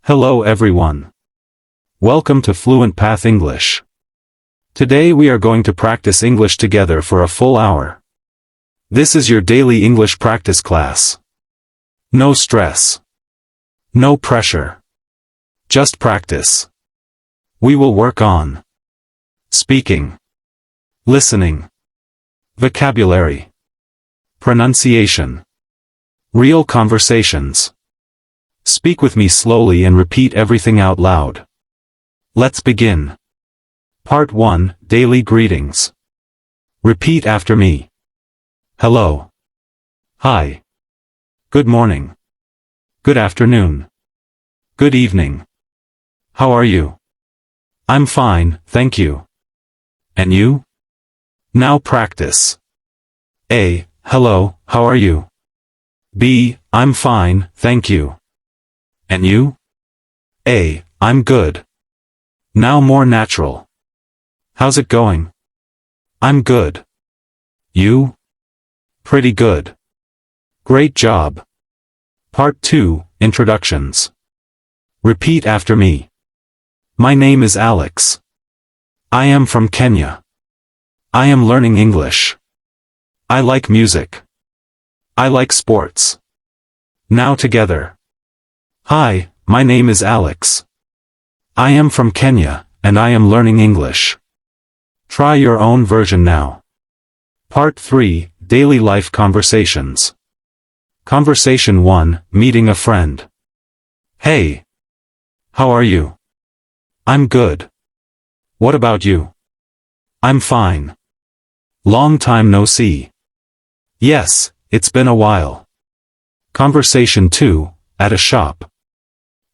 Hello everyone. Welcome to FluentPath English. Today we are going to practice English together for a full hour. This is your daily English practice class. No stress. No pressure. Just practice. We will work on speaking, listening, vocabulary, pronunciation, real conversations. Speak with me slowly and repeat everything out loud. Let's begin. Part 1, Daily Greetings. Repeat after me. Hello. Hi. Good morning. Good afternoon. Good evening. How are you? I'm fine, thank you. And you? Now practice. A. Hello, how are you? B. I'm fine, thank you. And you? A. I'm good. Now more natural. How's it going? I'm good. You? Pretty good. Great job. Part 2, Introductions. Repeat after me. My name is Alex. I am from Kenya. I am learning English. I like music. I like sports. Now together. Hi, my name is Alex. I am from Kenya, and I am learning English. Try your own version now. Part 3, Daily Life Conversations. Conversation 1, Meeting a Friend. Hey. How are you? I'm good. What about you? I'm fine. Long time no see. Yes, it's been a while. Conversation 2, At a shop.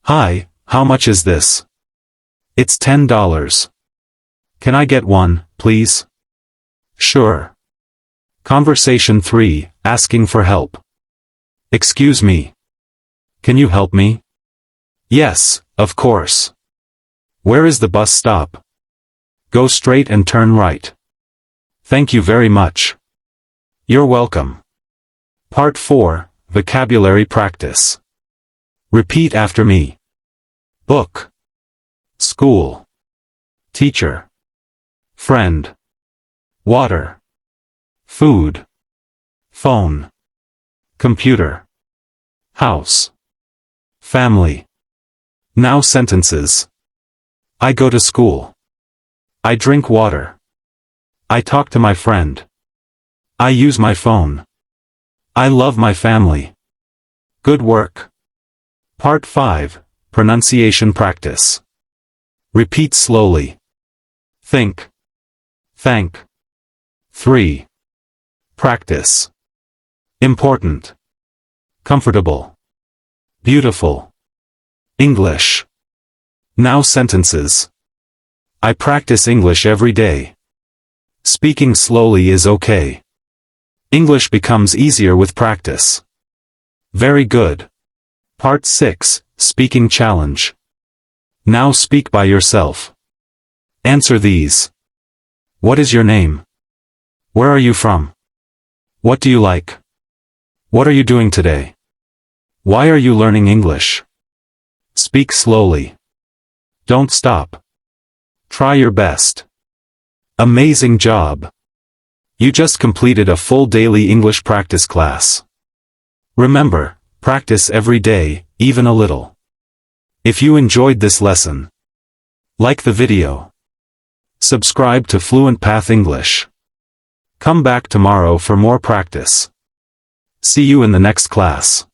Hi, how much is this? It's $10. Can I get one, please? Sure. Conversation 3, Asking for help. Excuse me. Can you help me? Yes, of course. Where is the bus stop? Go straight and turn right. Thank you very much. You're welcome. Part 4, Vocabulary Practice. Repeat after me. Book. School. Teacher. Friend. Water. Food. Phone. Computer. House. Family. Now sentences. I go to school. I drink water. I talk to my friend. I use my phone. I love my family. Good work. Part 5, Pronunciation Practice. Repeat slowly. Think. Thank. 3. Practice. Important. Comfortable. Beautiful. English. Now sentences. I practice English every day. Speaking slowly is okay. English becomes easier with practice. Very good. Part 6, Speaking Challenge. Now speak by yourself. Answer these. What is your name? Where are you from? What do you like? What are you doing today? Why are you learning English? Speak slowly. Don't stop. Try your best. Amazing job. You just completed a full daily English practice class. Remember, practice every day, even a little. If you enjoyed this lesson, like the video. Subscribe to FluentPath English. Come back tomorrow for more practice. See you in the next class.